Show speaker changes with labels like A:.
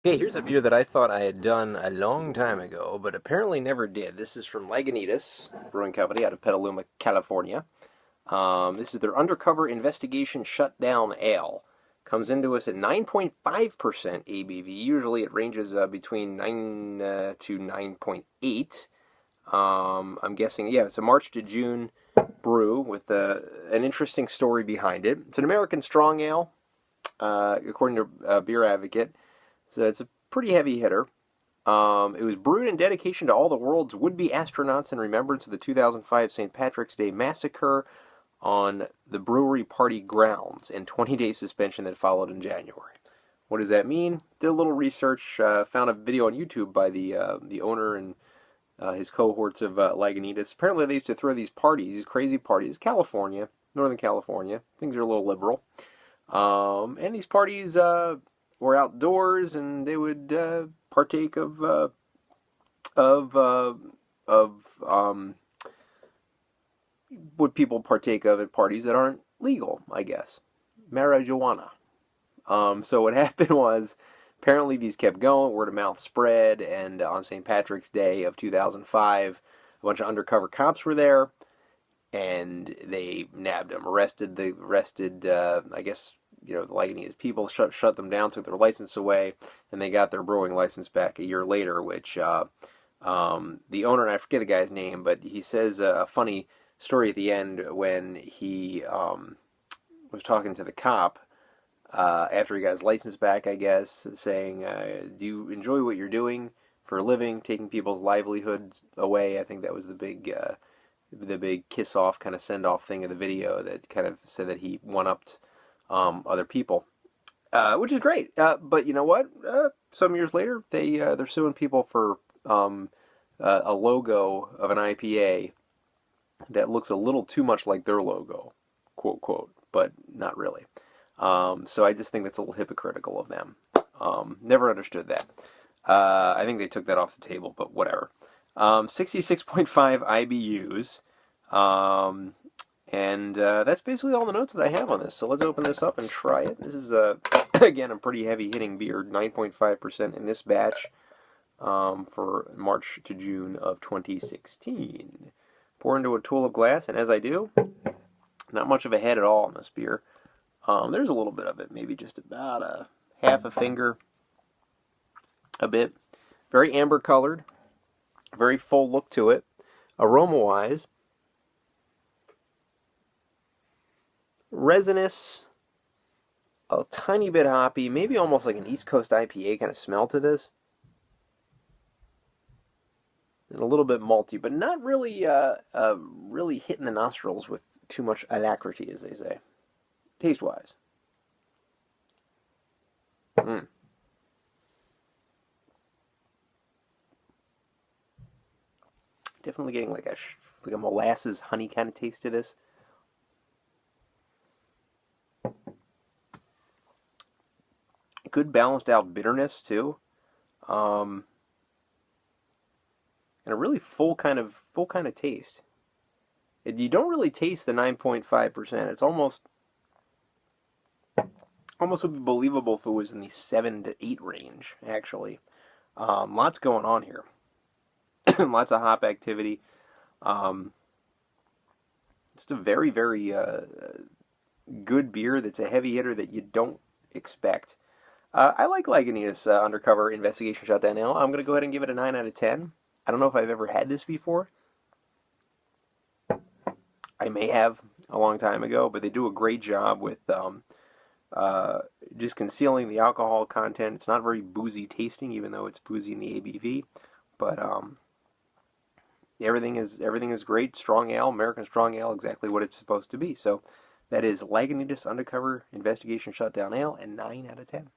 A: Okay, here's a beer that I thought I had done a long time ago, but apparently never did. This is from Lagunitas Brewing Company out of Petaluma, California. This is their Undercover Investigation Shutdown Ale. Comes into us at 9.5% ABV. Usually it ranges between 9 to 9.8. I'm guessing, yeah, it's a March to June brew with an interesting story behind it. It's an American strong ale, according to Beer Advocate. So it's a pretty heavy hitter. It was brewed in dedication to all the world's would-be astronauts in remembrance of the 2005 St. Patrick's Day massacre on the brewery party grounds and 20-day suspension that followed in January. What does that mean? Did a little research, found a video on YouTube by the owner and his cohorts of Lagunitas. Apparently they used to throw these parties, these crazy parties. California, Northern California. Things are a little liberal. And these parties were outdoors, and they would partake of what people partake of at parties that aren't legal, I guess. Marijuana. So what happened was, apparently these kept going, word of mouth spread, and on St. Patrick's Day of 2005, a bunch of undercover cops were there, and they nabbed them, arrested, I guess, the Lagunitas people, shut them down, took their license away, and they got their brewing license back a year later, which the owner, and I forget the guy's name, but he says a funny story at the end when he was talking to the cop after he got his license back, I guess, saying, do you enjoy what you're doing for a living, taking people's livelihoods away? I think that was the big kiss-off, kind of send-off thing of the video that kind of said that he one-upped other people, which is great. But you know what? Some years later, they're suing people for a logo of an IPA that looks a little too much like their logo, quote, quote, but not really. So I just think that's a little hypocritical of them. Never understood that. I think they took that off the table, but whatever. 66.5 IBUs. And that's basically all the notes that I have on this. So let's open this up and try it. This is, again, a pretty heavy-hitting beer, 9.5% in this batch for March to June of 2016. Pour into a tulip glass, and as I do, not much of a head at all in this beer. There's a little bit of it, maybe just about a half a finger, a bit. Very amber-colored, very full look to it. Aroma-wise, resinous, a tiny bit hoppy, maybe almost like an East Coast IPA kind of smell to this. And a little bit malty, but not really really hitting the nostrils with too much alacrity, as they say. Taste-wise. Definitely getting like a molasses honey kind of taste to this. Good balanced out bitterness too, and a really full kind of taste. You don't really taste the 9.5%. It's almost would be believable if it was in the 7 to 8 range. Actually, lots going on here. Lots of hop activity. Just a very, very good beer that's a heavy hitter that you don't expect. I like Lagunitas Undercover Investigation Shutdown Ale. I'm going to go ahead and give it a 9 out of 10. I don't know if I've ever had this before. I may have a long time ago, but they do a great job with just concealing the alcohol content. It's not very boozy tasting, even though it's boozy in the ABV. But everything is great. Strong ale, American strong ale, exactly what it's supposed to be. So that is Lagunitas Undercover Investigation Shutdown Ale, and 9 out of 10.